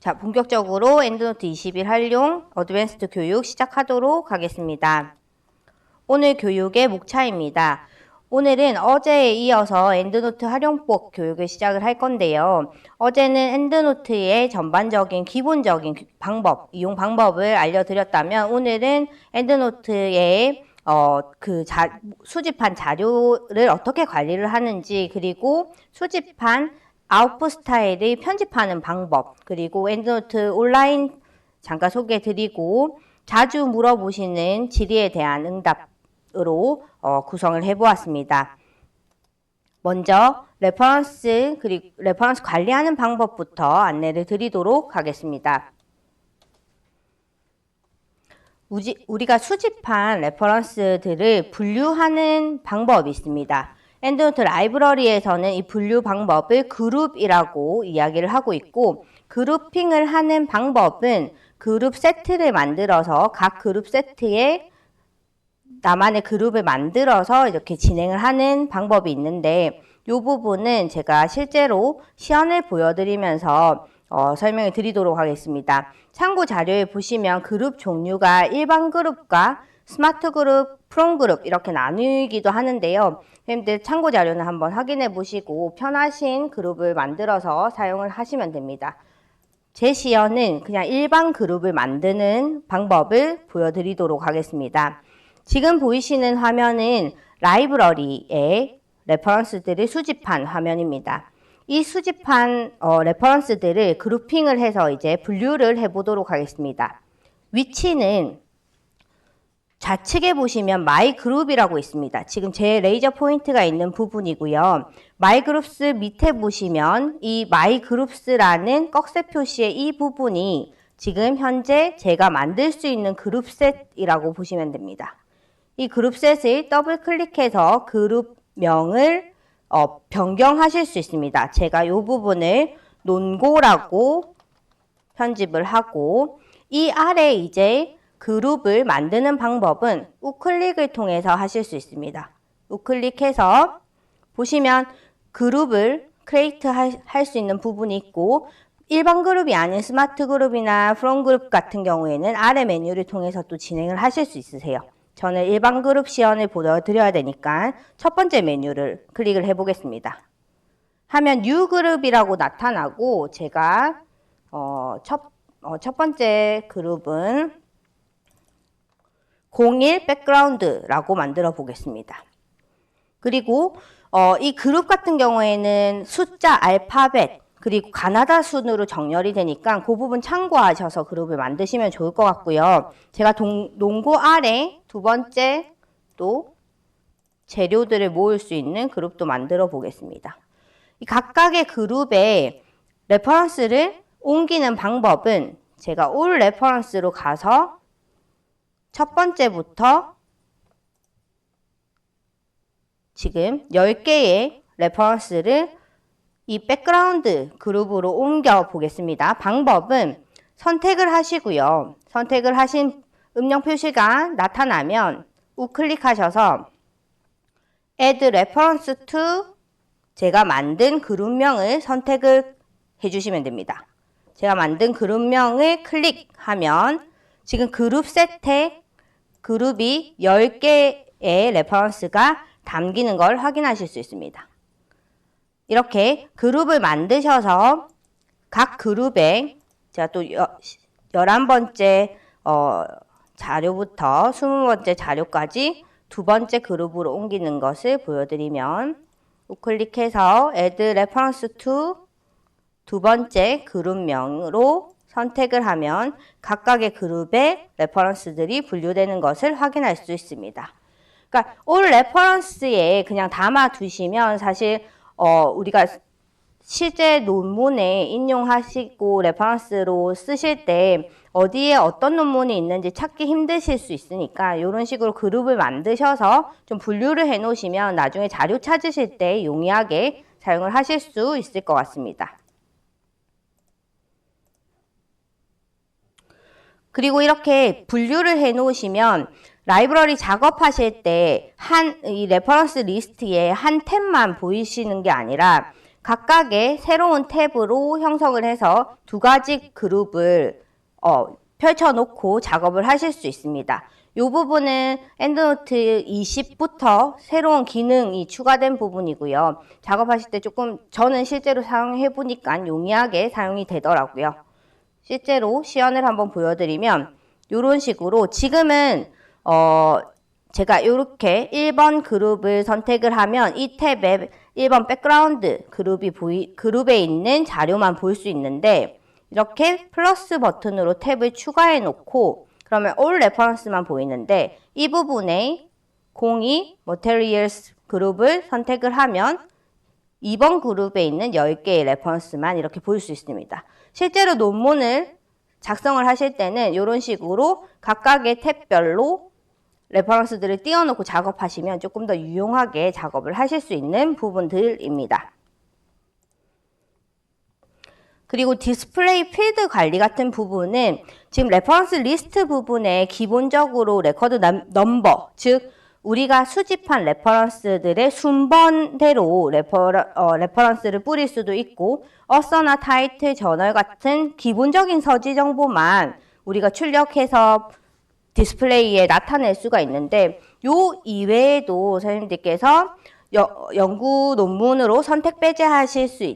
자, 본격적으로 엔드노트 21 활용 어드밴스드 교육 시작하도록 하겠습니다. 오늘 교육의 목차입니다. 오늘은 어제에 이어서 엔드노트 활용법 교육을 시작을 할 건데요. 어제는 엔드노트의 전반적인 기본적인 방법, 이용 방법을 알려드렸다면 오늘은 엔드노트의 수집한 자료를 어떻게 관리를 하는지, 그리고 수집한 아웃풋 스타일을 편집하는 방법, 그리고 엔드노트 온라인 잠깐 소개해드리고 자주 물어보시는 질의에 대한 응답으로 구성을 해보았습니다. 먼저 레퍼런스 관리하는 방법부터 안내를 드리도록 하겠습니다. 우리가 수집한 레퍼런스들을 분류하는 방법이 있습니다. 엔드노트 라이브러리에서는 이 분류 방법을 그룹이라고 이야기를 하고 있고, 그룹핑을 하는 방법은 그룹 세트를 만들어서 각 그룹 세트에 나만의 그룹을 만들어서 이렇게 진행을 하는 방법이 있는데, 이 부분은 제가 실제로 시연을 보여드리면서 설명을 드리도록 하겠습니다. 참고 자료에 보시면 그룹 종류가 일반 그룹과 스마트 그룹, 프롬 그룹 이렇게 나누기도 하는데요. 선생님들 참고 자료는 한번 확인해 보시고 편하신 그룹을 만들어서 사용을 하시면 됩니다. 제 시연은 그냥 일반 그룹을 만드는 방법을 보여드리도록 하겠습니다. 지금 보이시는 화면은 라이브러리의 레퍼런스들을 수집한 화면입니다. 이 수집한 레퍼런스들을 그룹핑을 해서 이제 분류를 해보도록 하겠습니다. 위치는 좌측에 보시면 마이 그룹이라고 있습니다. 지금 제 레이저 포인트가 있는 부분이고요. 마이 그룹스 밑에 보시면 이 마이 그룹스라는 꺽쇠 표시의 이 부분이 지금 현재 제가 만들 수 있는 그룹셋이라고 보시면 됩니다. 이 그룹셋을 더블 클릭해서 그룹명을 변경하실 수 있습니다. 제가 이 부분을 논고라고 편집을 하고, 이 아래 이제 그룹을 만드는 방법은 우클릭을 통해서 하실 수 있습니다. 우클릭해서 보시면 그룹을 크리에이트 할 수 있는 부분이 있고, 일반 그룹이 아닌 스마트 그룹이나 프롬 그룹 같은 경우에는 아래 메뉴를 통해서 또 진행을 하실 수 있으세요. 저는 일반 그룹 시연을 보여드려야 되니까 첫 번째 메뉴를 클릭을 해보겠습니다. 하면 New 그룹이라고 나타나고, 제가 첫 번째 그룹은 01 백그라운드라고 만들어 보겠습니다. 그리고 이 그룹 같은 경우에는 숫자, 알파벳, 그리고 가나다 순으로 정렬이 되니까 그 부분 참고하셔서 그룹을 만드시면 좋을 것 같고요. 제가 논고 아래 두 번째 또 재료들을 모을 수 있는 그룹도 만들어 보겠습니다. 이 각각의 그룹에 레퍼런스를 옮기는 방법은 제가 올 레퍼런스로 가서 첫 번째부터 지금 10개의 레퍼런스를 이 백그라운드 그룹으로 옮겨 보겠습니다. 방법은 선택을 하시고요. 선택을 하신 음영 표시가 나타나면 우클릭하셔서 Add Reference to 제가 만든 그룹명을 선택을 해주시면 됩니다. 제가 만든 그룹명을 클릭하면 지금 그룹 셋에 그룹이 10개의 레퍼런스가 담기는 걸 확인하실 수 있습니다. 이렇게 그룹을 만드셔서 각 그룹에 제가 또 11번째 자료부터 20번째 자료까지 두 번째 그룹으로 옮기는 것을 보여드리면 우클릭해서 Add Reference to 두 번째 그룹명으로 선택을 하면 각각의 그룹의 레퍼런스들이 분류되는 것을 확인할 수 있습니다. 그러니까 올 레퍼런스에 그냥 담아 두시면 사실 우리가 실제 논문에 인용하시고 레퍼런스로 쓰실 때 어디에 어떤 논문이 있는지 찾기 힘드실 수 있으니까 이런 식으로 그룹을 만드셔서 좀 분류를 해 놓으시면 나중에 자료 찾으실 때 용이하게 사용을 하실 수 있을 것 같습니다. 그리고 이렇게 분류를 해 놓으시면 라이브러리 작업하실 때 이 레퍼런스 리스트에 한 탭만 보이시는 게 아니라 각각의 새로운 탭으로 형성을 해서 두 가지 그룹을 펼쳐놓고 작업을 하실 수 있습니다. 이 부분은 엔드노트 20부터 새로운 기능이 추가된 부분이고요. 작업하실 때 조금 저는 실제로 사용해 보니까 용이하게 사용이 되더라고요. 실제로 시연을 한번 보여드리면 이런 식으로 지금은 제가 이렇게 1번 그룹을 선택을 하면 이 탭에 1번 백그라운드 그룹에 있는 자료만 볼 수 있는데 이렇게 플러스 버튼으로 탭을 추가해 놓고 그러면 all reference만 보이는데 이 부분에 02 materials 그룹을 선택을 하면 2번 그룹에 있는 10개의 레퍼런스만 이렇게 볼 수 있습니다. 실제로 논문을 작성을 하실 때는 이런 식으로 각각의 탭별로 레퍼런스들을 띄워놓고 작업하시면 조금 더 유용하게 작업을 하실 수 있는 부분들입니다. 그리고 디스플레이 필드 관리 같은 부분은 지금 레퍼런스 리스트 부분에 기본적으로 레코드 넘버, 즉 우리가 수집한 레퍼런스들의 순번대로 레퍼런스를 뿌릴 수도 있고 어서나 타이틀, 저널 같은 기본적인 서지 정보만 우리가 출력해서 디스플레이에 나타낼 수가 있는데 요 이외에도 선생님들께서 연구 논문으로 선택 배제하실 수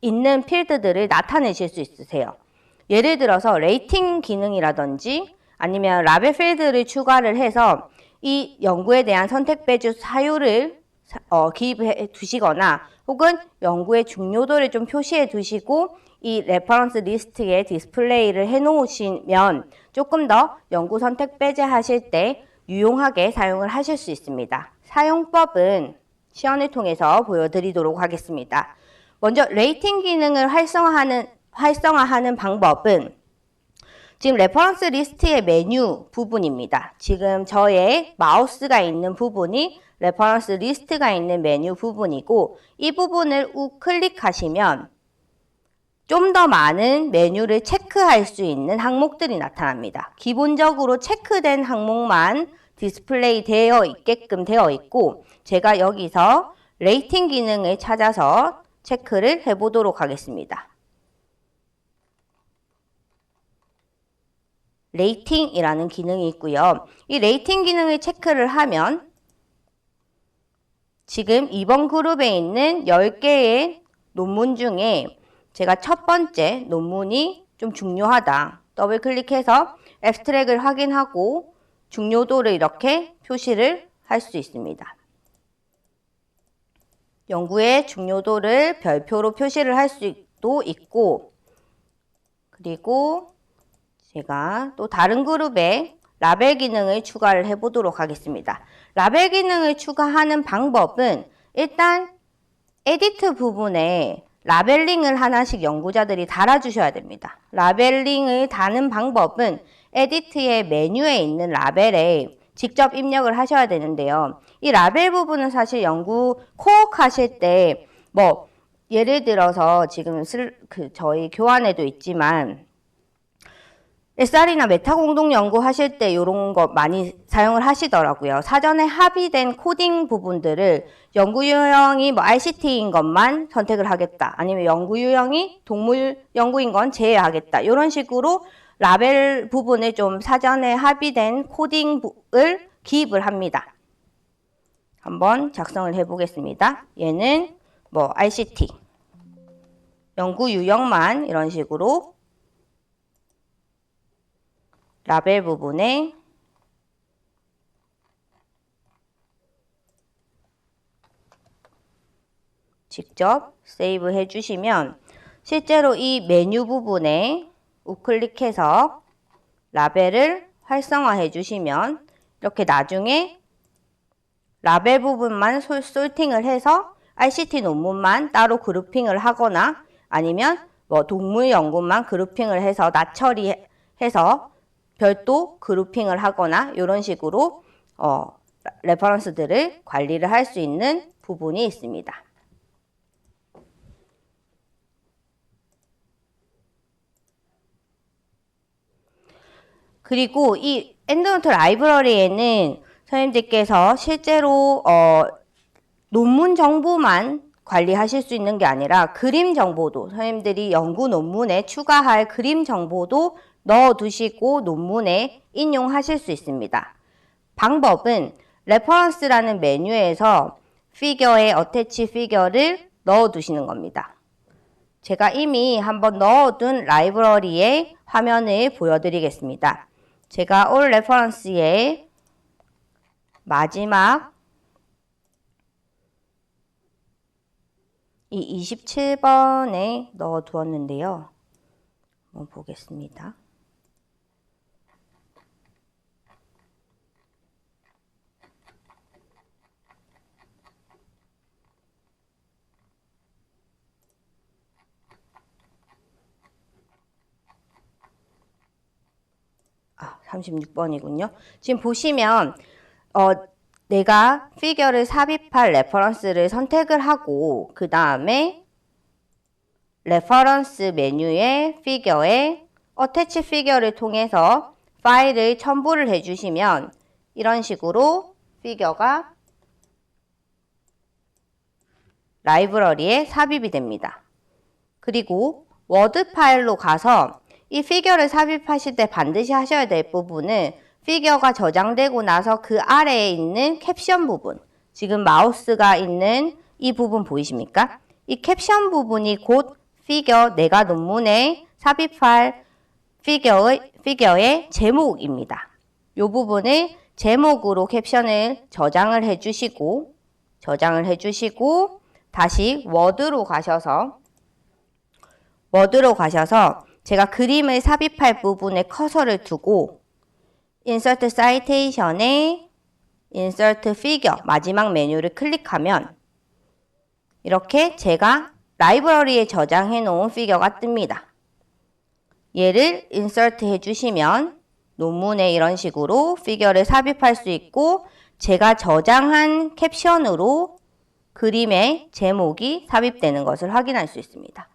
있는 필드들을 나타내실 수 있으세요. 예를 들어서 레이팅 기능이라든지 아니면 라벨 필드를 추가를 해서 이 연구에 대한 선택 배제 사유를 기입해 두시거나 혹은 연구의 중요도를 좀 표시해 두시고 이 레퍼런스 리스트에 디스플레이를 해 놓으시면 조금 더 연구 선택 배제하실 때 유용하게 사용을 하실 수 있습니다. 사용법은 시연을 통해서 보여드리도록 하겠습니다. 먼저 레이팅 기능을 활성화하는 방법은 지금 레퍼런스 리스트의 메뉴 부분입니다. 지금 저의 마우스가 있는 부분이 레퍼런스 리스트가 있는 메뉴 부분이고 이 부분을 우클릭하시면 좀 더 많은 메뉴를 체크할 수 있는 항목들이 나타납니다. 기본적으로 체크된 항목만 디스플레이 되어 있게끔 되어 있고 제가 여기서 레이팅 기능을 찾아서 체크를 해보도록 하겠습니다. 레이팅이라는 기능이 있고요. 이 레이팅 기능을 체크를 하면 지금 2번 그룹에 있는 10개의 논문 중에 제가 첫 번째 논문이 좀 중요하다. 더블 클릭해서 앱스트랙을 확인하고 중요도를 이렇게 표시를 할 수 있습니다. 연구의 중요도를 별표로 표시를 할 수도 있고 그리고 제가 또 다른 그룹에 라벨 기능을 추가를 해보도록 하겠습니다. 라벨 기능을 추가하는 방법은 일단 에디트 부분에 라벨링을 하나씩 연구자들이 달아주셔야 됩니다. 라벨링을 다는 방법은 에디트의 메뉴에 있는 라벨에 직접 입력을 하셔야 되는데요. 이 라벨 부분은 사실 연구 코어크 하실 때 예를 들어서 지금 저희 교환에도 있지만 SR이나 메타 공동 연구하실 때 이런 거 많이 사용을 하시더라고요. 사전에 합의된 코딩 부분들을 연구 유형이 RCT인 것만 선택을 하겠다. 아니면 연구 유형이 동물 연구인 건 제외하겠다. 이런 식으로 라벨 부분에 좀 사전에 합의된 코딩을 기입을 합니다. 한번 작성을 해보겠습니다. 얘는 RCT 연구 유형만 이런 식으로 라벨 부분에 직접 세이브 해주시면 실제로 이 메뉴 부분에 우클릭해서 라벨을 활성화해 주시면 이렇게 나중에 라벨 부분만 솔팅을 해서 RCT 논문만 따로 그룹핑을 하거나 아니면 동물 연구만 그룹핑을 해서 낫처리해서 별도 그룹핑을 하거나 이런 식으로 레퍼런스들을 관리를 할 수 있는 부분이 있습니다. 그리고 이 엔드노트 라이브러리에는 선생님들께서 실제로 논문 정보만 관리하실 수 있는 게 아니라 그림 정보도 선생님들이 연구 논문에 추가할 그림 정보도 넣어두시고 논문에 인용하실 수 있습니다. 방법은 레퍼런스라는 메뉴에서 피겨에 어태치 피겨를 넣어두시는 겁니다. 제가 이미 한번 넣어둔 라이브러리의 화면을 보여드리겠습니다. 제가 올 레퍼런스의 마지막 이 27번에 넣어두었는데요. 한번 보겠습니다. 아, 36번이군요. 지금 보시면 내가 피겨를 삽입할 레퍼런스를 선택을 하고 그 다음에 레퍼런스 메뉴의 피겨에 어태치 피겨를 통해서 파일을 첨부를 해주시면 이런 식으로 피겨가 라이브러리에 삽입이 됩니다. 그리고 워드 파일로 가서 이 피겨를 삽입하실 때 반드시 하셔야 될 부분은 피겨가 저장되고 나서 그 아래에 있는 캡션 부분, 지금 마우스가 있는 이 부분 보이십니까? 이 캡션 부분이 곧 피겨, 내가 논문에 삽입할 피겨의 제목입니다. 이 부분을 제목으로 캡션을 저장을 해주시고 다시 워드로 가셔서 제가 그림을 삽입할 부분에 커서를 두고 Insert Citation에 Insert Figure 마지막 메뉴를 클릭하면 이렇게 제가 라이브러리에 저장해 놓은 피겨가 뜹니다. 얘를 인서트 해주시면 논문에 이런 식으로 피겨를 삽입할 수 있고 제가 저장한 캡션으로 그림의 제목이 삽입되는 것을 확인할 수 있습니다.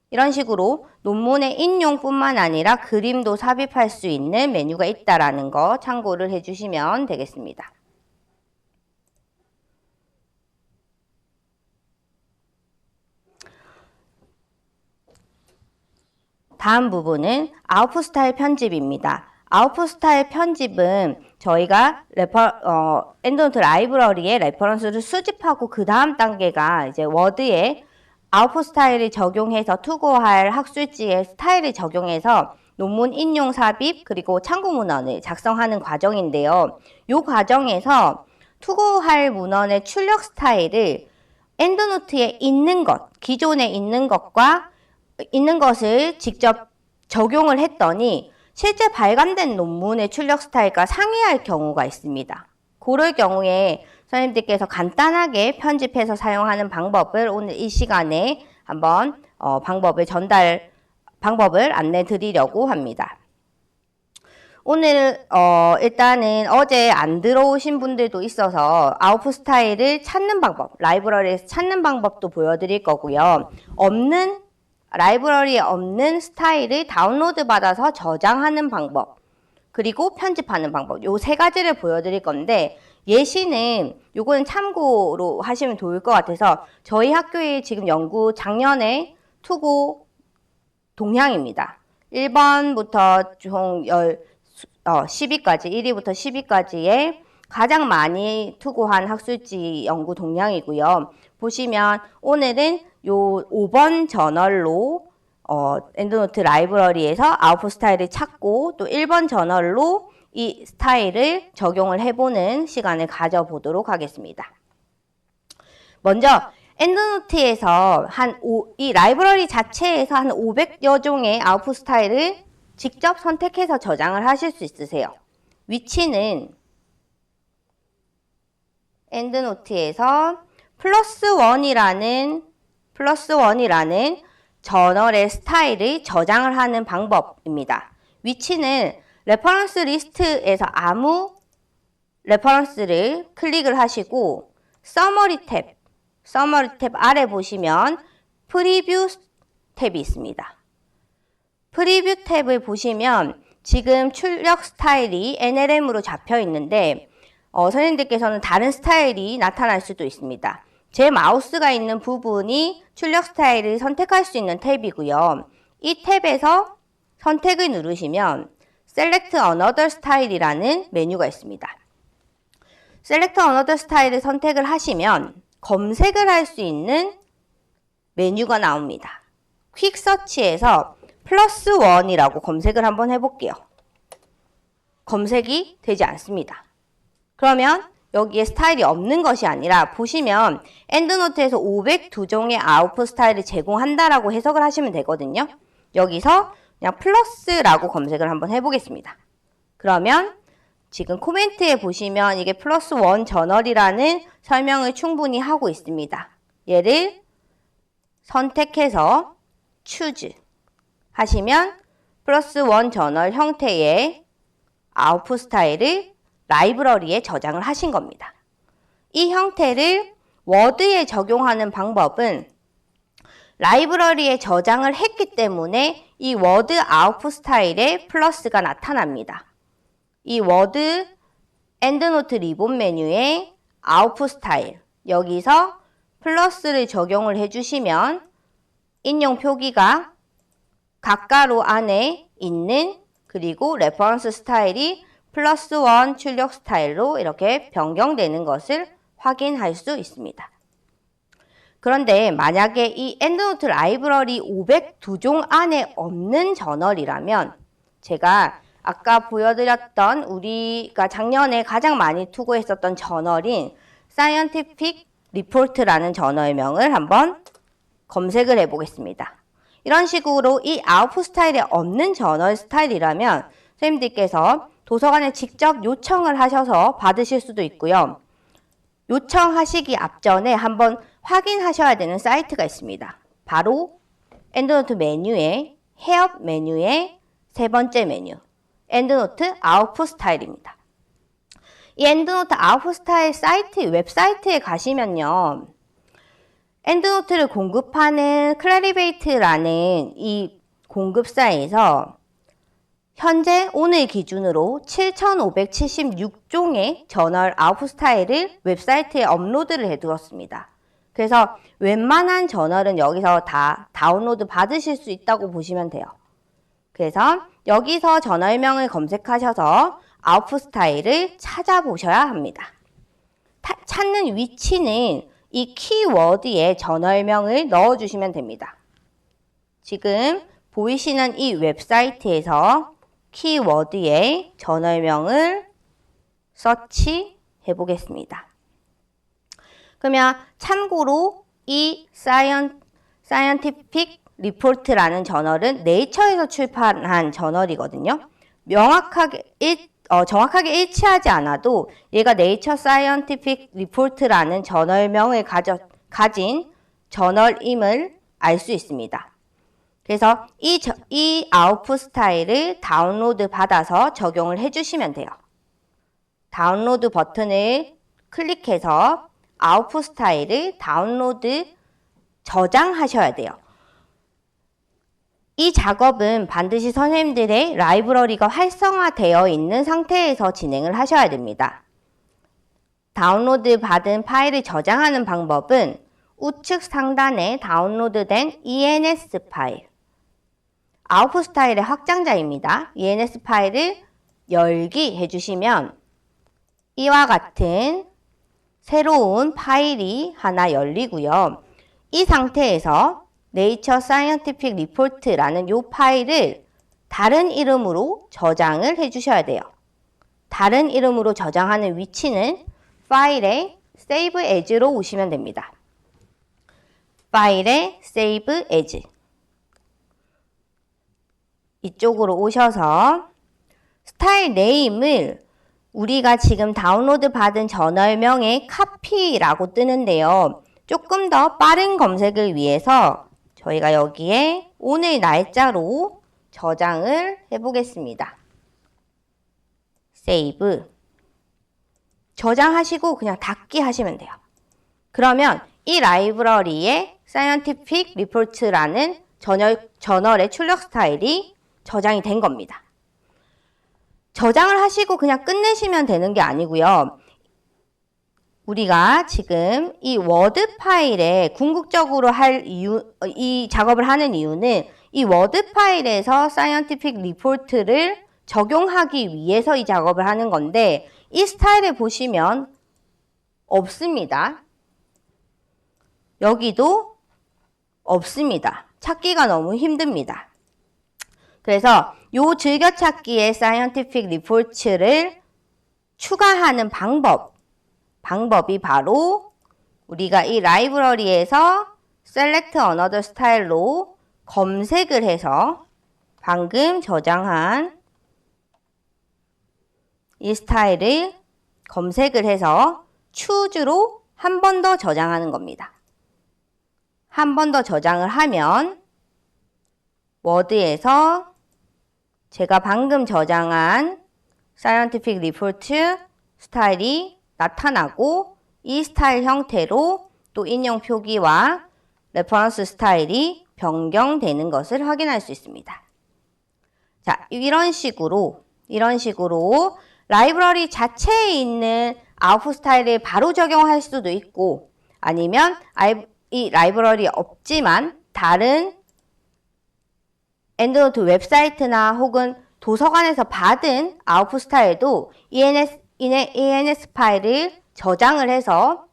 이런 식으로 논문의 인용뿐만 아니라 그림도 삽입할 수 있는 메뉴가 있다는 거 참고를 해주시면 되겠습니다. 다음 부분은 아웃풋 스타일 편집입니다. 아웃풋 스타일 편집은 저희가 엔드노트 라이브러리에 레퍼런스를 수집하고 그 다음 단계가 이제 워드에 아웃풋 스타일을 적용해서 투고할 학술지의 스타일을 적용해서 논문 인용 삽입 그리고 참고 문헌을 작성하는 과정인데요. 이 과정에서 투고할 문헌의 출력 스타일을 엔드노트에 있는 것, 기존에 있는 것을 직접 적용을 했더니 실제 발간된 논문의 출력 스타일과 상이할 경우가 있습니다. 그럴 경우에 선생님들께서 간단하게 편집해서 사용하는 방법을 오늘 이 시간에 한번 방법을 안내 드리려고 합니다. 오늘 일단은 어제 안 들어오신 분들도 있어서 아웃풋 스타일을 찾는 방법, 라이브러리에서 찾는 방법도 보여드릴 거고요. 라이브러리에 없는 스타일을 다운로드 받아서 저장하는 방법, 그리고 편집하는 방법, 요 세 가지를 보여드릴 건데 예시는 요거는 참고로 하시면 좋을 것 같아서 저희 학교의 지금 연구 작년에 투고 동향입니다. 1번부터 총 10위까지, 1위부터 10위까지의 가장 많이 투고한 학술지 연구 동향이고요. 보시면 오늘은 요 5번 저널로 엔드노트 라이브러리에서 아웃풋 스타일을 찾고 또 1번 저널로 이 스타일을 적용을 해보는 시간을 가져보도록 하겠습니다. 먼저 엔드노트에서 이 라이브러리 자체에서 한 500여 종의 아웃풋 스타일을 직접 선택해서 저장을 하실 수 있으세요. 위치는 엔드노트에서 플러스1이라는 저널의 스타일을 저장을 하는 방법입니다. 위치는 레퍼런스 리스트에서 아무 레퍼런스를 클릭을 하시고 서머리 탭 아래 보시면 프리뷰 탭이 있습니다. 프리뷰 탭을 보시면 지금 출력 스타일이 NLM으로 잡혀 있는데 선생님들께서는 다른 스타일이 나타날 수도 있습니다. 제 마우스가 있는 부분이 출력 스타일을 선택할 수 있는 탭이고요. 이 탭에서 선택을 누르시면 Select Another Style이라는 메뉴가 있습니다. Select Another Style을 선택을 하시면 검색을 할 수 있는 메뉴가 나옵니다. 퀵 서치에서 +1이라고 검색을 한번 해볼게요. 검색이 되지 않습니다. 그러면 여기에 스타일이 없는 것이 아니라 보시면 엔드노트에서 502종의 아웃풋 스타일을 제공한다라고 해석을 하시면 되거든요. 여기서 그냥 플러스라고 검색을 한번 해보겠습니다. 그러면 지금 코멘트에 보시면 이게 +1 저널이라는 설명을 충분히 하고 있습니다. 얘를 선택해서 choose 하시면 +1 저널 형태의 아웃풋 스타일을 라이브러리에 저장을 하신 겁니다. 이 형태를 워드에 적용하는 방법은 라이브러리에 저장을 했기 때문에 이 워드 아웃풋 스타일에 플러스가 나타납니다. 이 워드 엔드노트 리본 메뉴에 아웃풋 스타일, 여기서 플러스를 적용을 해주시면 인용 표기가 각가로 안에 있는 그리고 레퍼런스 스타일이 +1 출력 스타일로 이렇게 변경되는 것을 확인할 수 있습니다. 그런데 만약에 이 엔드노트 라이브러리 502종 안에 없는 저널이라면 제가 아까 보여드렸던 우리가 작년에 가장 많이 투고했었던 저널인 Scientific Report라는 저널명을 한번 검색을 해보겠습니다. 이런 식으로 이 아웃풋 스타일에 없는 저널 스타일이라면 선생님들께서 도서관에 직접 요청을 하셔서 받으실 수도 있고요. 요청하시기 앞전에 한번 확인하셔야 되는 사이트가 있습니다. 바로 엔드노트 메뉴의 해업 메뉴의 세 번째 메뉴 엔드노트 아웃풋 스타일입니다. 이 엔드노트 아웃풋 스타일 사이트 웹사이트에 가시면요. 엔드노트를 공급하는 클래리베이트라는 이 공급사에서 현재 오늘 기준으로 7,576종의 저널 아웃풋 스타일을 웹사이트에 업로드를 해두었습니다. 그래서 웬만한 저널은 여기서 다 다운로드 받으실 수 있다고 보시면 돼요. 그래서 여기서 저널명을 검색하셔서 아웃풋 스타일을 찾아보셔야 합니다. 찾는 위치는 이 키워드에 저널명을 넣어주시면 됩니다. 지금 보이시는 이 웹사이트에서 키워드에 저널명을 서치해 보겠습니다. 그러면 참고로 이 Scientific Report라는 저널은 네이처에서 출판한 저널이거든요. 정확하게 일치하지 않아도 얘가 네이처 사이언티픽 리포트라는 저널명을 가진 저널임을 알 수 있습니다. 그래서 이 아웃풋 스타일을 다운로드 받아서 적용을 해주시면 돼요. 다운로드 버튼을 클릭해서 아웃풋 스타일을 다운로드 저장하셔야 돼요. 이 작업은 반드시 선생님들의 라이브러리가 활성화되어 있는 상태에서 진행을 하셔야 됩니다. 다운로드 받은 파일을 저장하는 방법은 우측 상단에 다운로드된 ENS 파일, 아웃풋 스타일의 확장자입니다. ENS 파일을 열기 해주시면 이와 같은 새로운 파일이 하나 열리고요. 이 상태에서 네이처 사이언티픽 리포트라는 이 파일을 다른 이름으로 저장을 해주셔야 돼요. 다른 이름으로 저장하는 위치는 파일에 Save As로 오시면 됩니다. 파일에 Save As 이쪽으로 오셔서 스타일 네임을 우리가 지금 다운로드 받은 저널명의 카피라고 뜨는데요. 조금 더 빠른 검색을 위해서 저희가 여기에 오늘 날짜로 저장을 해보겠습니다. Save. 저장하시고 그냥 닫기 하시면 돼요. 그러면 이 라이브러리에 Scientific Report라는 저널의 출력 스타일이 저장이 된 겁니다. 저장을 하시고 그냥 끝내시면 되는 게 아니고요. 우리가 지금 이 워드 파일에 궁극적으로 이 작업을 하는 이유는 이 워드 파일에서 사이언티픽 리포트를 적용하기 위해서 이 작업을 하는 건데, 이 스타일을 보시면 없습니다. 여기도 없습니다. 찾기가 너무 힘듭니다. 그래서 요 즐겨찾기의 사이언티픽 리포트를 추가하는 방법이 바로 우리가 이 라이브러리에서 select another style로 검색을 해서 방금 저장한 이 스타일을 검색을 해서 choose로 한 번 더 저장하는 겁니다. 한 번 더 저장을 하면 워드에서 제가 방금 저장한 사이언티픽 리포트 스타일이 나타나고, 이 스타일 형태로 또 인용 표기와 레퍼런스 스타일이 변경되는 것을 확인할 수 있습니다. 자, 이런 식으로 라이브러리 자체에 있는 아웃풋 스타일을 바로 적용할 수도 있고, 아니면 이 라이브러리 없지만 다른 엔드노트 웹사이트나 혹은 도서관에서 받은 아웃풋 스타일도 ENS 파일을 저장을 해서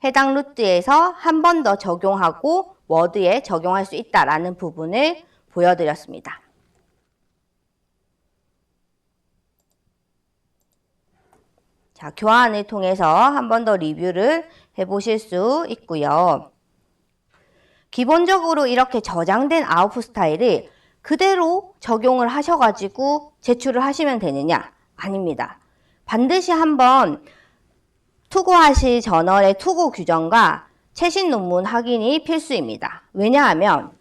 해당 루트에서 한 번 더 적용하고 워드에 적용할 수 있다라는 부분을 보여드렸습니다. 자, 교환을 통해서 한 번 더 리뷰를 해보실 수 있고요. 기본적으로 이렇게 저장된 아웃풋 스타일을 그대로 적용을 하셔가지고 제출을 하시면 되느냐? 아닙니다. 반드시 한번 투고하실 저널의 투고 규정과 최신 논문 확인이 필수입니다. 왜냐하면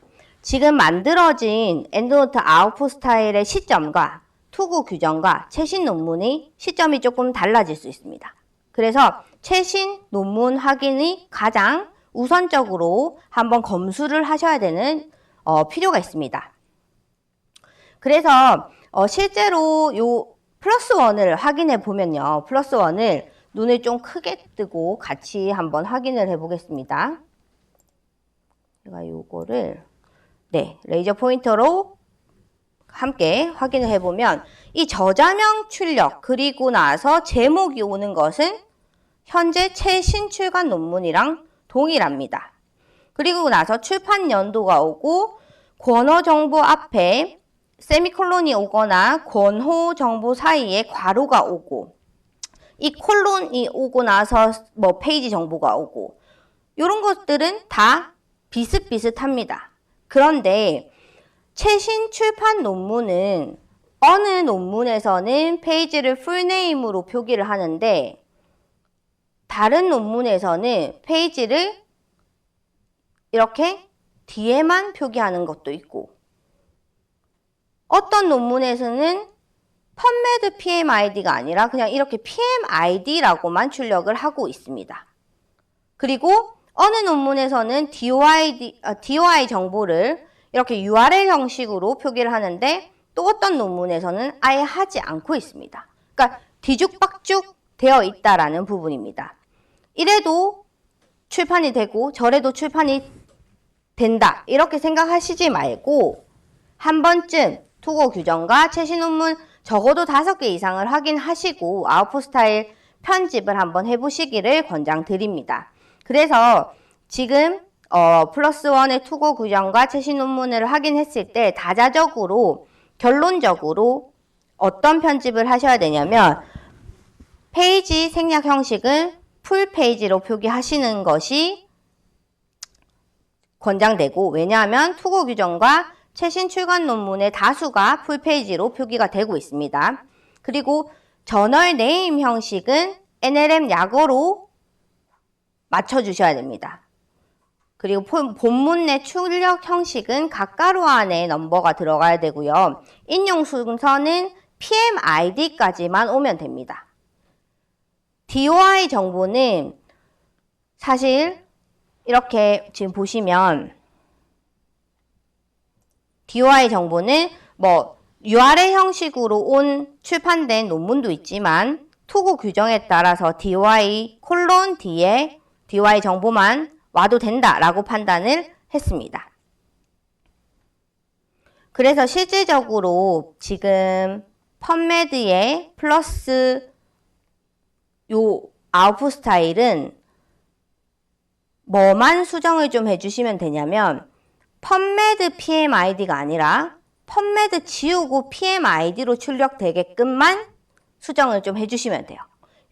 지금 만들어진 엔드노트 아웃풋 스타일의 시점과 투고 규정과 최신 논문의 시점이 조금 달라질 수 있습니다. 그래서 최신 논문 확인이 가장 우선적으로 한번 검수를 하셔야 되는 필요가 있습니다. 그래서 실제로 요 플러스 원을 확인해 보면요. 플러스 원을 눈을 좀 크게 뜨고 같이 한번 확인을 해 보겠습니다. 제가 요거를 레이저 포인터로 함께 확인을 해 보면 이 저자명 출력 그리고 나서 제목이 오는 것은 현재 최신 출간 논문이랑 동일합니다. 그리고 나서 출판 연도가 오고 권어 정보 앞에 세미콜론이 오거나 권호 정보 사이에 괄호가 오고, 이 콜론이 오고 나서 뭐 페이지 정보가 오고, 이런 것들은 다 비슷비슷합니다. 그런데 최신 출판 논문은 어느 논문에서는 페이지를 풀네임으로 표기를 하는데, 다른 논문에서는 페이지를 이렇게 뒤에만 표기하는 것도 있고, 어떤 논문에서는 펀메드 PMID가 아니라 그냥 이렇게 PMID라고만 출력을 하고 있습니다. 그리고 어느 논문에서는 DOI 정보를 이렇게 URL 형식으로 표기를 하는데, 또 어떤 논문에서는 아예 하지 않고 있습니다. 그러니까 뒤죽박죽 되어 있다라는 부분입니다. 이래도 출판이 되고 저래도 출판이 된다, 이렇게 생각하시지 말고 한 번쯤 투고 규정과 최신 논문 적어도 5개 이상을 확인하시고 아웃풋 스타일 편집을 한번 해보시기를 권장드립니다. 그래서 지금 플러스 원의 투고 규정과 최신 논문을 확인했을 때 다자적으로 결론적으로 어떤 편집을 하셔야 되냐면, 페이지 생략 형식은 풀 페이지로 표기하시는 것이 권장되고, 왜냐하면 투고 규정과 최신 출간 논문의 다수가 풀페이지로 표기가 되고 있습니다. 그리고 저널 네임 형식은 NLM 약어로 맞춰주셔야 됩니다. 그리고 본문 내 출력 형식은 각 가로 안에 넘버가 들어가야 되고요. 인용 순서는 PMID까지만 오면 됩니다. DOI 정보는 사실 이렇게 지금 보시면 DOI 정보는 뭐 URL 형식으로 온 출판된 논문도 있지만, 투구 규정에 따라서 dy 콜론 뒤에 dy 정보만 와도 된다라고 판단을 했습니다. 그래서 실질적으로 지금 펀메드의 플러스 요 아웃풋 스타일은 뭐만 수정을 좀 해주시면 되냐면 펀메드 PMID가 아니라 펀메드 지우고 PMID로 출력되게끔만 수정을 좀 해주시면 돼요.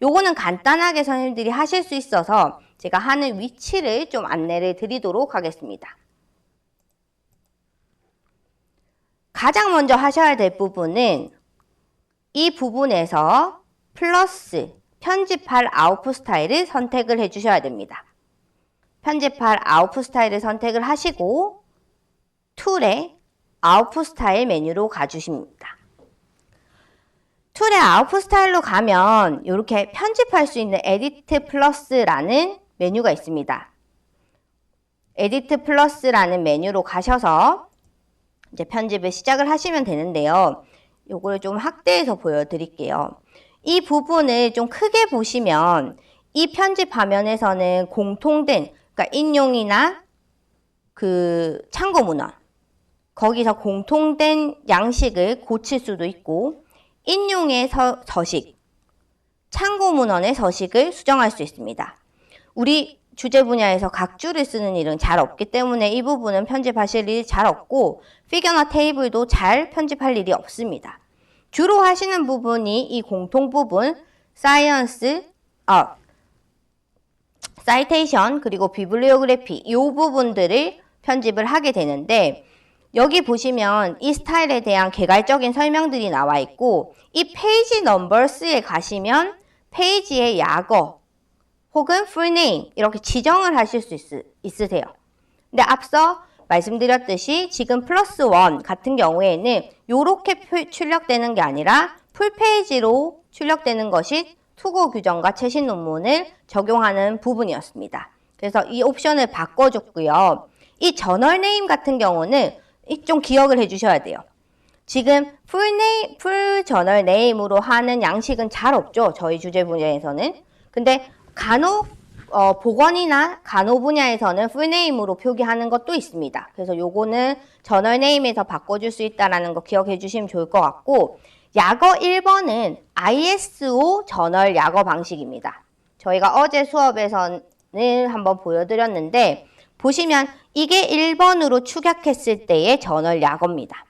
요거는 간단하게 선생님들이 하실 수 있어서 제가 하는 위치를 좀 안내를 드리도록 하겠습니다. 가장 먼저 하셔야 될 부분은 이 부분에서 플러스 편집할 아웃풋 스타일을 선택을 해주셔야 됩니다. 편집할 아웃풋 스타일을 선택을 하시고 툴에 아웃풋 스타일 메뉴로 가주십니다. 툴의 아웃풋 스타일로 가면 이렇게 편집할 수 있는 에디트 플러스라는 메뉴가 있습니다. 에디트 플러스라는 메뉴로 가셔서 이제 편집을 시작을 하시면 되는데요. 요거를 좀 확대해서 보여드릴게요. 이 부분을 좀 크게 보시면 이 편집 화면에서는 공통된, 그러니까 인용이나 그 참고 문헌, 거기서 공통된 양식을 고칠 수도 있고 인용의 서식, 참고 문헌의 서식을 수정할 수 있습니다. 우리 주제 분야에서 각주를 쓰는 일은 잘 없기 때문에 이 부분은 편집하실 일이 잘 없고 피겨나 테이블도 잘 편집할 일이 없습니다. 주로 하시는 부분이 이 공통 부분, 사이테이션 그리고 비블리오그래피 이 부분들을 편집을 하게 되는데 여기 보시면 이 스타일에 대한 개괄적인 설명들이 나와 있고 이 페이지 넘버스에 가시면 페이지의 약어 혹은 풀네임 이렇게 지정을 하실 수 있으세요. 근데 앞서 말씀드렸듯이 지금 플러스 원 같은 경우에는 이렇게 출력되는 게 아니라 풀페이지로 출력되는 것이 투고 규정과 최신 논문을 적용하는 부분이었습니다. 그래서 이 옵션을 바꿔줬고요. 이 저널 네임 같은 경우는 좀 기억을 해주셔야 돼요. 지금 풀 저널 네임으로 하는 양식은 잘 없죠. 저희 주제 분야에서는. 근데 간혹 보건이나 간호 분야에서는 풀네임으로 표기하는 것도 있습니다. 그래서 요거는 저널 네임에서 바꿔줄 수 있다는 거 기억해 주시면 좋을 것 같고 약어 1번은 ISO 저널 약어 방식입니다. 저희가 어제 수업에서는 한번 보여드렸는데 보시면 이게 1번으로 축약했을 때의 저널 약어입니다.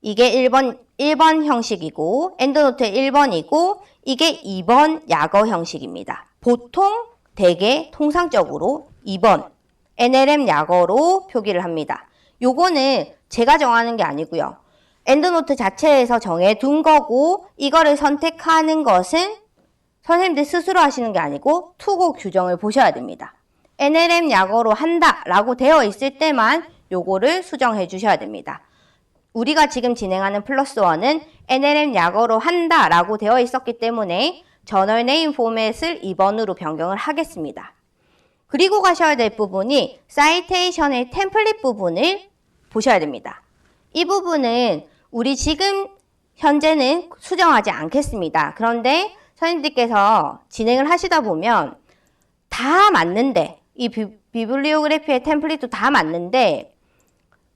이게 1번 형식이고 엔드노트 1번이고 이게 2번 약어 형식입니다. 보통 대개 통상적으로 2번 NLM 약어로 표기를 합니다. 요거는 제가 정하는 게 아니고요. 엔드노트 자체에서 정해둔 거고 이거를 선택하는 것은 선생님들 스스로 하시는 게 아니고 투고 규정을 보셔야 됩니다. NLM 약어로 한다라고 되어 있을 때만 요거를 수정해 주셔야 됩니다. 우리가 지금 진행하는 플러스 원은 NLM 약어로 한다라고 되어 있었기 때문에 저널 네임 포맷을 2번으로 변경을 하겠습니다. 그리고 가셔야 될 부분이 사이테이션의 템플릿 부분을 보셔야 됩니다. 이 부분은 우리 지금 현재는 수정하지 않겠습니다. 그런데 선생님들께서 진행을 하시다 보면 다 맞는데 이 비블리오그래피의 템플릿도 다 맞는데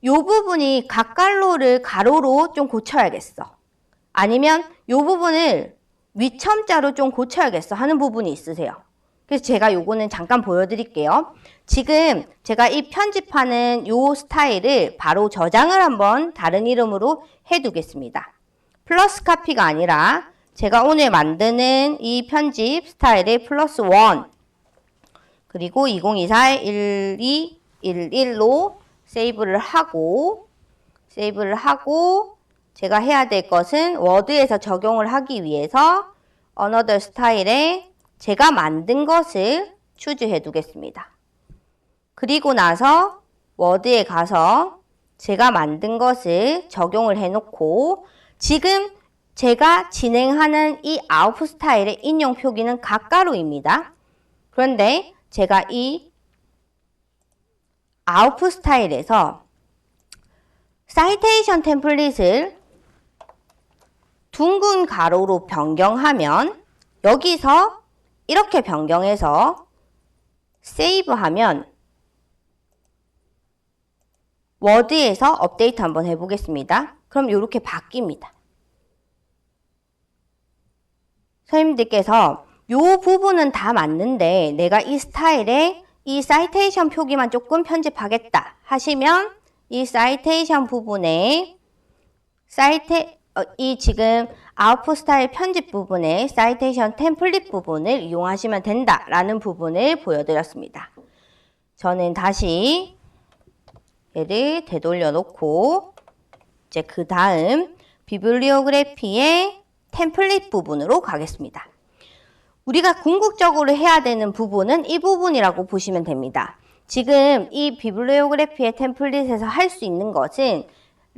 이 부분이 각갈로를 가로로 좀 고쳐야겠어. 아니면 이 부분을 위첨자로 좀 고쳐야겠어 하는 부분이 있으세요. 그래서 제가 요거는 잠깐 보여드릴게요. 지금 제가 이 편집하는 요 스타일을 바로 저장을 한번 다른 이름으로 해두겠습니다. 플러스 카피가 아니라 제가 오늘 만드는 이 편집 스타일의 플러스 원 그리고 2024-1211로 세이브를 하고 제가 해야 될 것은 워드에서 적용을 하기 위해서 another 스타일에 제가 만든 것을 추주해 두겠습니다. 그리고 나서 워드에 가서 제가 만든 것을 적용을 해 놓고 지금 제가 진행하는 이 아웃풋 스타일의 인용 표기는 각가로입니다. 그런데 제가 이 아웃풋 스타일에서 사이테이션 템플릿을 둥근 가로로 변경하면 여기서 이렇게 변경해서 세이브하면 워드에서 업데이트 한번 해보겠습니다. 그럼 이렇게 바뀝니다. 선생님들께서 이 부분은 다 맞는데 내가 이 스타일에 이 사이테이션 표기만 조금 편집하겠다 하시면 이 사이테이션 부분에 이 지금 아웃풋 스타일 편집 부분에 사이테이션 템플릿 부분을 이용하시면 된다라는 부분을 보여드렸습니다. 저는 다시 얘를 되돌려 놓고 이제 그 다음 비블리오그래피의 템플릿 부분으로 가겠습니다. 우리가 궁극적으로 해야 되는 부분은 이 부분이라고 보시면 됩니다. 지금 이 비블리오그래피의 템플릿에서 할 수 있는 것은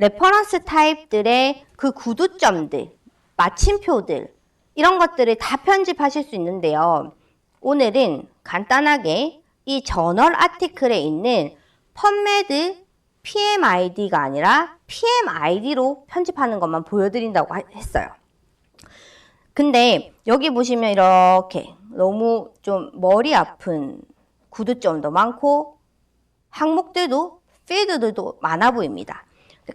레퍼런스 타입들의 그 구두점들, 마침표들 이런 것들을 다 편집하실 수 있는데요. 오늘은 간단하게 이 저널 아티클에 있는 펀메드 PMID가 아니라 PMID로 편집하는 것만 보여드린다고 했어요. 근데 여기 보시면 이렇게 너무 좀 머리 아픈 구두점도 많고 항목들도 필드들도 많아 보입니다.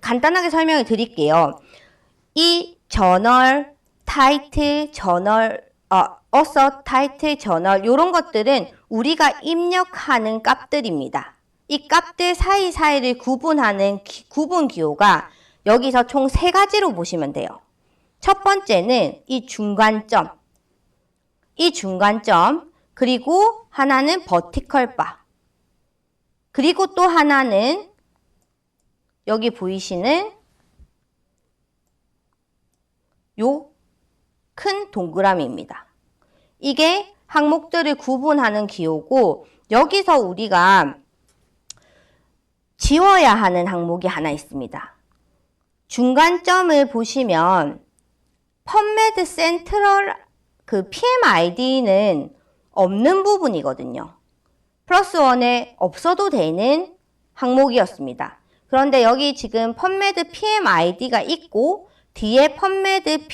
간단하게 설명을 드릴게요. 이 저널, 타이틀, 어서, 타이틀, 저널 이런 것들은 우리가 입력하는 값들입니다. 이 값들 사이사이를 구분하는 구분 기호가 여기서 총 3가지로 보시면 돼요. 첫 번째는 이 중간점, 그리고 하나는 버티컬 바, 그리고 또 하나는 여기 보이시는 요 큰 동그라미입니다. 이게 항목들을 구분하는 기호고 여기서 우리가 지워야 하는 항목이 하나 있습니다. 중간점을 보시면 펀메드 센트럴 그 PMID는 없는 부분이거든요. 플러스 1에 없어도 되는 항목이었습니다. 그런데 여기 지금 펀메드 PMID가 있고 뒤에 펀메드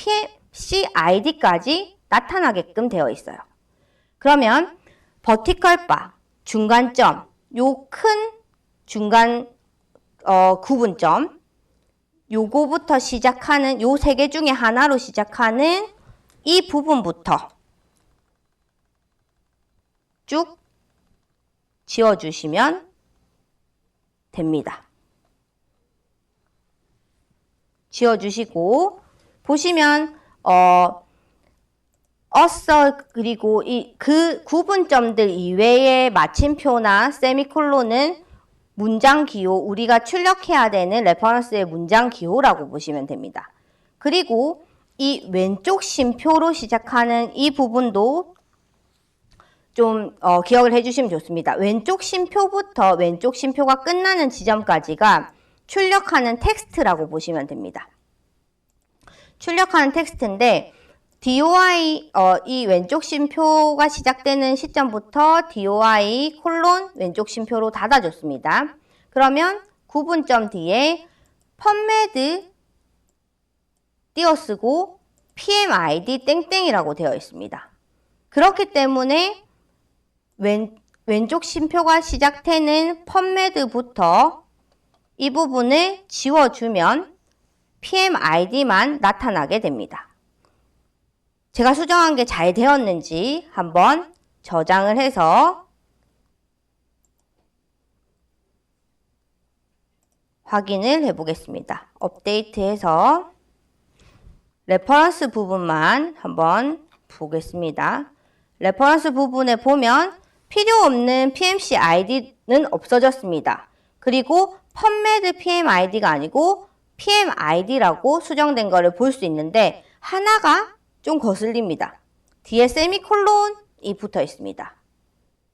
PCID까지 나타나게끔 되어 있어요. 그러면 버티컬 바, 중간점, 요 큰 중간 구분점 요거부터 시작하는 요 3개 중에 하나로 시작하는 이 부분부터 쭉 지워주시면 됩니다. 지워주시고 보시면 그리고 그 구분점들 이외의 마침표나 세미콜론은 문장 기호, 우리가 출력해야 되는 레퍼런스의 문장 기호라고 보시면 됩니다. 그리고 이 왼쪽 쉼표로 시작하는 이 부분도 좀 기억을 해주시면 좋습니다. 왼쪽 쉼표부터 왼쪽 쉼표가 끝나는 지점까지가 출력하는 텍스트라고 보시면 됩니다. 출력하는 텍스트인데 DOI 이 왼쪽 쉼표가 시작되는 시점부터 DOI 콜론 왼쪽 쉼표로 닫아줬습니다. 그러면 구분점 뒤에 펀메드 띄어쓰고 PMID 땡땡이라고 되어 있습니다. 그렇기 때문에 왼쪽 쉼표가 시작되는 펀메드부터 이 부분을 지워주면 PMID만 나타나게 됩니다. 제가 수정한 게 잘 되었는지 한번 저장을 해서 확인을 해보겠습니다. 업데이트해서 레퍼런스 부분만 한번 보겠습니다. 레퍼런스 부분에 보면 필요 없는 PMC ID는 없어졌습니다. 그리고 펀메드 PMID가 아니고 PMID라고 수정된 거를 볼 수 있는데 하나가 좀 거슬립니다. 뒤에 세미콜론이 붙어 있습니다.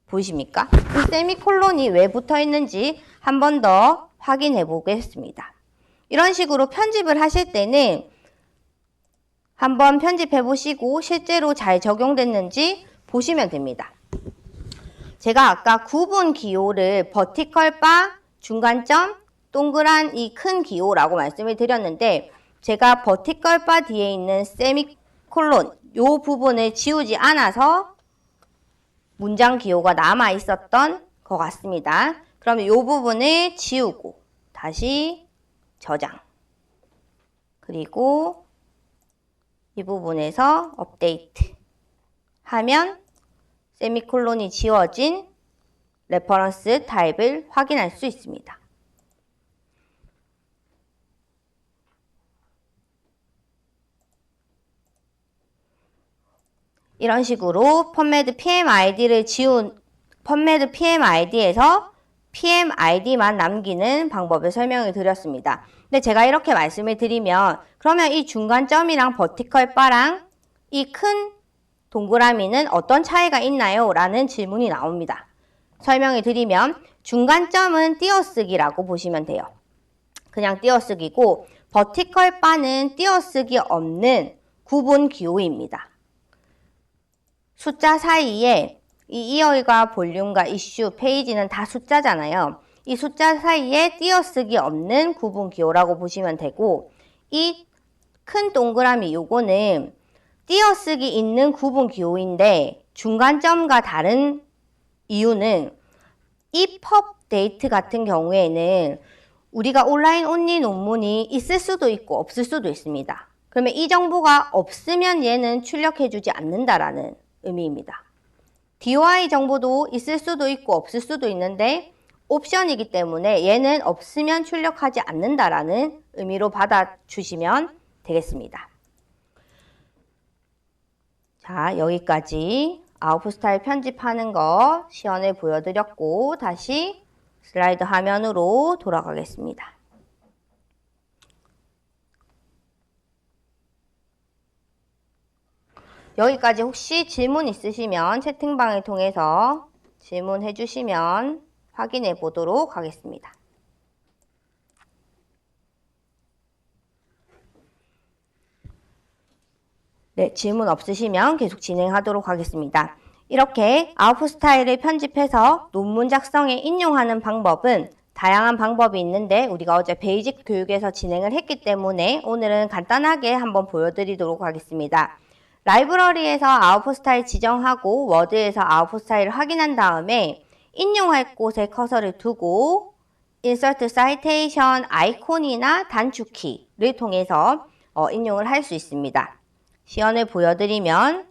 보이십니까? 이 세미콜론이 왜 붙어 있는지 한 번 더 확인해 보겠습니다. 이런 식으로 편집을 하실 때는 한번 편집해 보시고 실제로 잘 적용됐는지 보시면 됩니다. 제가 아까 구분 기호를 버티컬 바, 중간점, 동그란 이 큰 기호라고 말씀을 드렸는데 제가 버티컬 바 뒤에 있는 세미콜론 요 부분을 지우지 않아서 문장 기호가 남아 있었던 것 같습니다. 그러면 요 부분을 지우고 다시 저장. 그리고 이 부분에서 업데이트 하면 세미콜론이 지워진 레퍼런스 타입을 확인할 수 있습니다. 이런 식으로 펀매드 PMID를 펀매드 PMID에서 PMID만 남기는 방법을 설명을 드렸습니다. 근데 제가 이렇게 말씀을 드리면 그러면 이 중간점이랑 버티컬 바랑 이 큰 동그라미는 어떤 차이가 있나요? 라는 질문이 나옵니다. 설명을 드리면 중간점은 띄어쓰기라고 보시면 돼요. 그냥 띄어쓰기고 버티컬 바는 띄어쓰기 없는 구분 기호입니다. 숫자 사이에 이 이어가 볼륨과 이슈, 페이지는 다 숫자잖아요. 이 숫자 사이에 띄어쓰기 없는 구분 기호라고 보시면 되고 이 큰 동그라미 요거는 띄어쓰기 있는 구분 기호인데 중간점과 다른 이유는 이 펍데이트 같은 경우에는 우리가 온라인 온리 논문이 있을 수도 있고 없을 수도 있습니다. 그러면 이 정보가 없으면 얘는 출력해주지 않는다라는 의미입니다. DOI 정보도 있을 수도 있고 없을 수도 있는데 옵션이기 때문에 얘는 없으면 출력하지 않는다라는 의미로 받아주시면 되겠습니다. 자, 여기까지 아웃풋 스타일 편집하는 거 시연을 보여드렸고 다시 슬라이드 화면으로 돌아가겠습니다. 여기까지 혹시 질문 있으시면 채팅방을 통해서 질문해 주시면 확인해 보도록 하겠습니다. 네, 질문 없으시면 계속 진행하도록 하겠습니다. 이렇게 아웃풋 스타일을 편집해서 논문 작성에 인용하는 방법은 다양한 방법이 있는데 우리가 어제 베이직 교육에서 진행을 했기 때문에 오늘은 간단하게 한번 보여드리도록 하겠습니다. 라이브러리에서 아웃풋 스타일 지정하고 워드에서 아웃풋 스타일을 확인한 다음에 인용할 곳에 커서를 두고 Insert Citation 아이콘이나 단축키를 통해서 인용을 할 수 있습니다. 시연을 보여드리면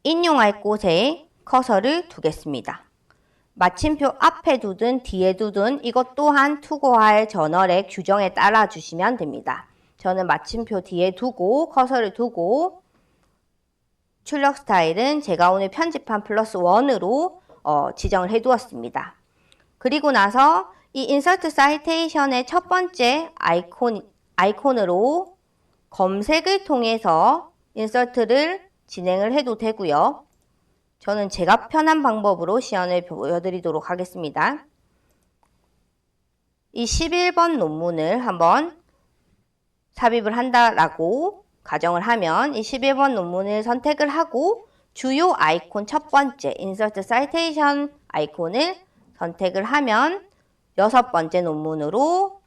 인용할 곳에 커서를 두겠습니다. 마침표 앞에 두든 뒤에 두든 이것 또한 투고할 저널의 규정에 따라 주시면 됩니다. 저는 마침표 뒤에 두고 커서를 두고 출력 스타일은 제가 오늘 편집한 +1으로 지정을 해 두었습니다. 그리고 나서 이 Insert Citation의 첫 번째 아이콘으로 검색을 통해서 인서트를 진행을 해도 되고요. 저는 제가 편한 방법으로 시연을 보여드리도록 하겠습니다. 이 11번 논문을 한번 삽입을 한다라고 가정을 하면 이 11번 논문을 선택을 하고 주요 아이콘 첫 번째 Insert Citation 아이콘을 선택을 하면 6번째 논문으로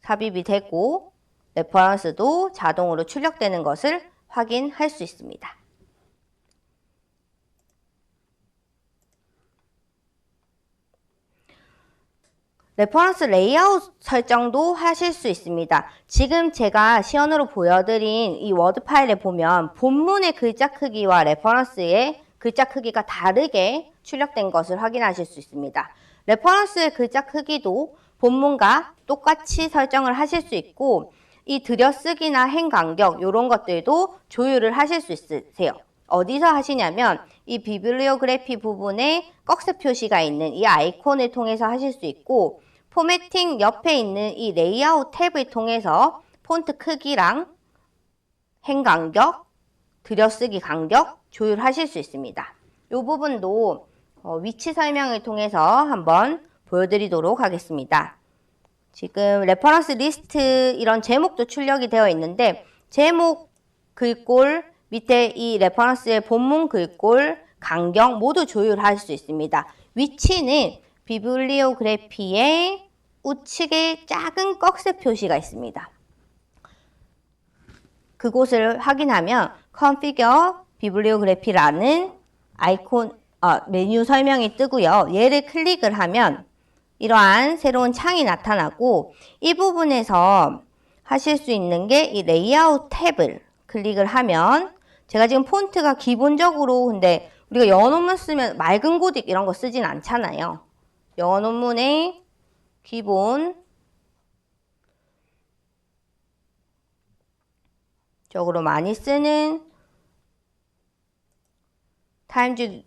삽입이 되고 레퍼런스도 자동으로 출력되는 것을 확인할 수 있습니다. 레퍼런스 레이아웃 설정도 하실 수 있습니다. 지금 제가 시연으로 보여드린 이 워드 파일에 보면 본문의 글자 크기와 레퍼런스의 글자 크기가 다르게 출력된 것을 확인하실 수 있습니다. 레퍼런스의 글자 크기도 본문과 똑같이 설정을 하실 수 있고 이 들여쓰기나 행 간격 이런 것들도 조율을 하실 수 있으세요. 어디서 하시냐면 이 비블리오그래피 부분에 꺽쇠 표시가 있는 이 아이콘을 통해서 하실 수 있고 포매팅 옆에 있는 이 레이아웃 탭을 통해서 폰트 크기랑 행 간격, 들여쓰기 간격 조율하실 수 있습니다. 이 부분도 위치 설명을 통해서 한번 보여드리도록 하겠습니다. 지금 레퍼런스 리스트 이런 제목도 출력이 되어 있는데 제목 글꼴 밑에 이 레퍼런스의 본문 글꼴 간격 모두 조율할 수 있습니다. 위치는 비블리오그래피의 우측에 작은 꺽쇠 표시가 있습니다. 그곳을 확인하면 Configure Bibliography라는 메뉴 설명이 뜨고요. 얘를 클릭을 하면 이러한 새로운 창이 나타나고 이 부분에서 하실 수 있는 게 이 레이아웃 탭을 클릭을 하면 제가 지금 폰트가 기본적으로 근데 우리가 영어 논문 쓰면 맑은 고딕 이런 거 쓰진 않잖아요. 영어 논문의 기본 적으로 많이 쓰는 타임즈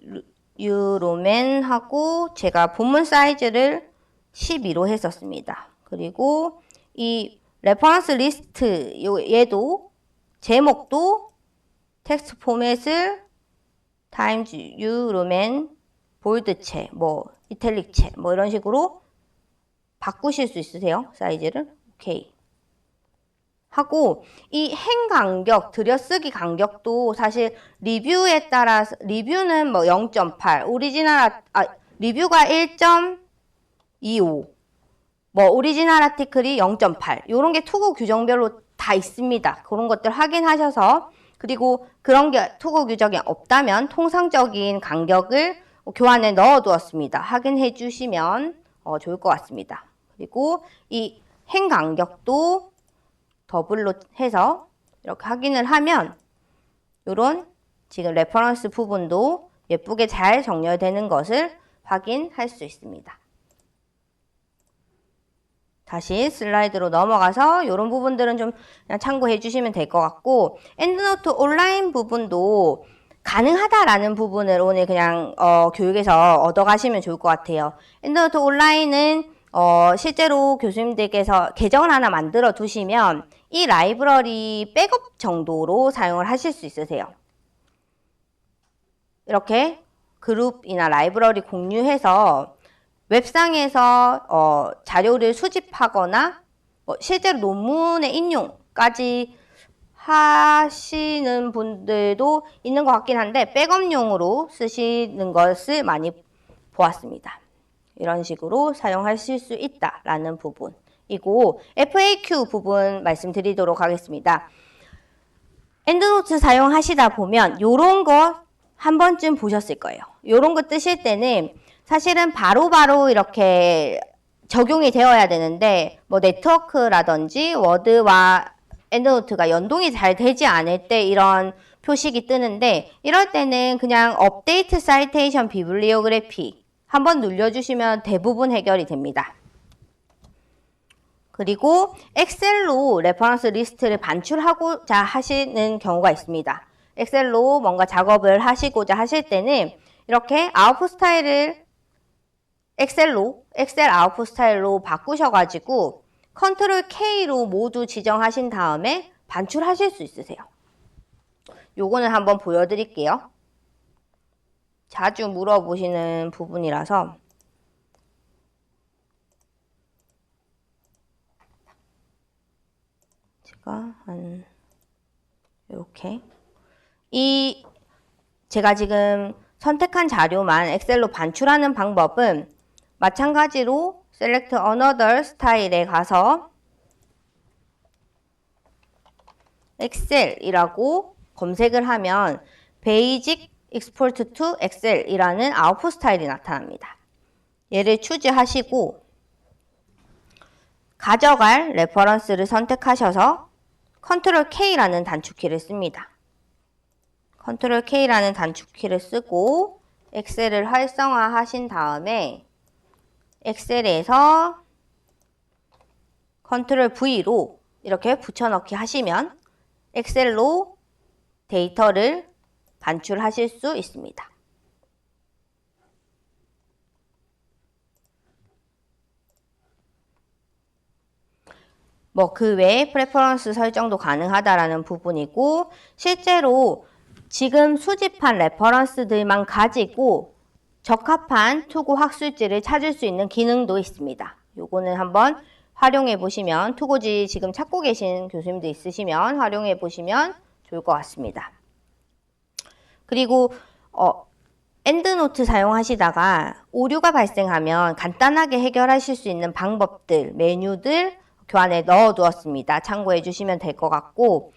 뉴 로맨하고 제가 본문 사이즈를 12로 했었습니다. 그리고 이 레퍼런스 리스트 얘도 제목도 텍스트 포맷을 타임즈 뉴 로맨 볼드체 뭐 이탈릭체 뭐 이런 식으로 바꾸실 수 있으세요. 사이즈를. 오케이. 하고 이 행 간격, 들여쓰기 간격도 사실 리뷰에 따라서 리뷰는 뭐 0.8, 리뷰가 1.25, 뭐 오리지널 아티클이 0.8 요런 게 투구 규정별로 다 있습니다. 그런 것들 확인하셔서 그리고 그런 게 투구 규정이 없다면 통상적인 간격을 교환에 넣어 두었습니다. 확인해 주시면 좋을 것 같습니다. 그리고 이 행 간격도 더블로 해서 이렇게 확인을 하면 이런 지금 레퍼런스 부분도 예쁘게 잘 정렬되는 것을 확인할 수 있습니다. 다시 슬라이드로 넘어가서 이런 부분들은 좀 그냥 참고해 주시면 될 것 같고 엔드노트 온라인 부분도 가능하다라는 부분을 오늘 그냥 교육에서 얻어가시면 좋을 것 같아요. 엔드노트 온라인은 실제로 교수님들께서 계정을 하나 만들어 두시면 이 라이브러리 백업 정도로 사용을 하실 수 있으세요. 이렇게 그룹이나 라이브러리 공유해서 웹상에서 자료를 수집하거나 실제로 논문의 인용까지 하시는 분들도 있는 것 같긴 한데 백업용으로 쓰시는 것을 많이 보았습니다. 이런 식으로 사용하실 수 있다라는 부분이고 FAQ 부분 말씀드리도록 하겠습니다. 엔드노트 사용하시다 보면 이런 거 한 번쯤 보셨을 거예요. 이런 거 뜨실 때는 사실은 바로바로 이렇게 적용이 되어야 되는데 뭐 네트워크라든지 워드와 엔드노트가 연동이 잘 되지 않을 때 이런 표식이 뜨는데 이럴 때는 그냥 업데이트 사이테이션 비블리오그래피 한번 눌러주시면 대부분 해결이 됩니다. 그리고 엑셀로 레퍼런스 리스트를 반출하고자 하시는 경우가 있습니다. 엑셀로 뭔가 작업을 하시고자 하실 때는 이렇게 아웃풋 스타일을 엑셀 아웃풋 스타일로 바꾸셔가지고 컨트롤 K로 모두 지정하신 다음에 반출하실 수 있으세요. 요거는 한번 보여드릴게요. 자주 물어보시는 부분이라서 제가 이렇게 제가 지금 선택한 자료만 엑셀로 반출하는 방법은 마찬가지로 Select Another 스타일에 가서 엑셀이라고 검색을 하면 Basic Export to Excel이라는 아웃풋 스타일이 나타납니다. 얘를 추지하시고 가져갈 레퍼런스를 선택하셔서 Ctrl K라는 단축키를 씁니다. Ctrl K라는 단축키를 쓰고 엑셀을 활성화하신 다음에 엑셀에서 Ctrl V로 이렇게 붙여넣기 하시면 엑셀로 데이터를 반출하실 수 있습니다. 뭐 그 외에 프레퍼런스 설정도 가능하다라는 부분이고 실제로 지금 수집한 레퍼런스들만 가지고 적합한 투구 학술지를 찾을 수 있는 기능도 있습니다. 요거는 한번 활용해 보시면 투고지 지금 찾고 계신 교수님도 있으시면 활용해 보시면 좋을 것 같습니다. 그리고 엔드노트 사용하시다가 오류가 발생하면 간단하게 해결하실 수 있는 방법들, 메뉴들 교환에 넣어 두었습니다. 참고해 주시면 될 것 같고,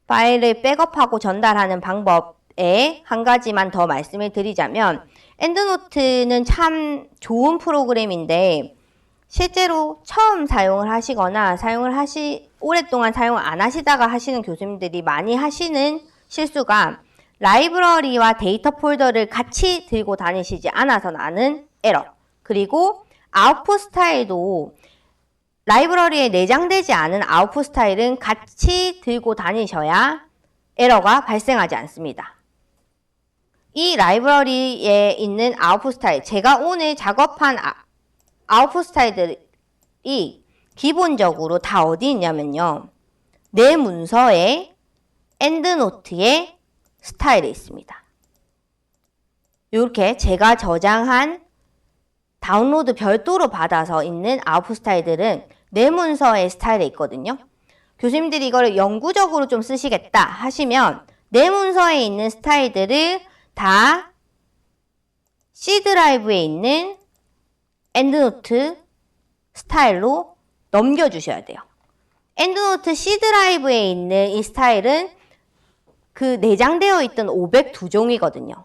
파일을 백업하고 전달하는 방법에 한 가지만 더 말씀을 드리자면, 엔드노트는 참 좋은 프로그램인데 실제로 처음 사용을 하시거나 오랫동안 사용을 안 하시다가 하시는 교수님들이 많이 하시는 실수가 라이브러리와 데이터 폴더를 같이 들고 다니시지 않아서 나는 에러, 그리고 아웃풋 스타일도 라이브러리에 내장되지 않은 아웃풋 스타일은 같이 들고 다니셔야 에러가 발생하지 않습니다. 이 라이브러리에 있는 아웃풋 스타일, 제가 오늘 작업한 아웃풋 스타일들이 기본적으로 다 어디 있냐면요, 내 문서에 엔드노트에 스타일이 있습니다. 이렇게 제가 저장한 다운로드 별도로 받아서 있는 아웃풋 스타일들은 내 문서의 스타일에 있거든요. 교수님들이 이걸 영구적으로 좀 쓰시겠다 하시면 내 문서에 있는 스타일들을 다 C 드라이브에 있는 엔드노트 스타일로 넘겨주셔야 돼요. 엔드노트 C 드라이브에 있는 이 스타일은 그 내장되어 있던 502종이거든요.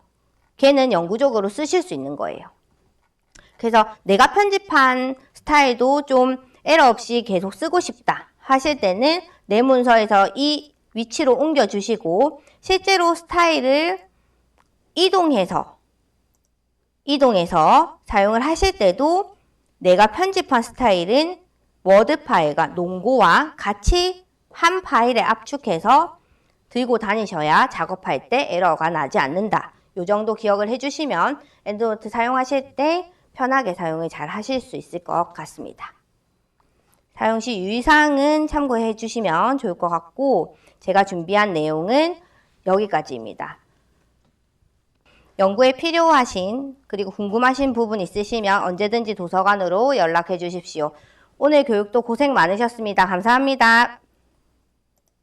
걔는 영구적으로 쓰실 수 있는 거예요. 그래서 내가 편집한 스타일도 좀 에러 없이 계속 쓰고 싶다 하실 때는 내 문서에서 이 위치로 옮겨주시고, 실제로 스타일을 이동해서 사용을 하실 때도 내가 편집한 스타일은 워드 파일과 농고와 같이 한 파일에 압축해서 들고 다니셔야 작업할 때 에러가 나지 않는다. 이 정도 기억을 해주시면 엔드노트 사용하실 때 편하게 사용을 잘 하실 수 있을 것 같습니다. 사용 시 유의사항은 참고해 주시면 좋을 것 같고, 제가 준비한 내용은 여기까지입니다. 연구에 필요하신 그리고 궁금하신 부분 있으시면 언제든지 도서관으로 연락해 주십시오. 오늘 교육도 고생 많으셨습니다. 감사합니다.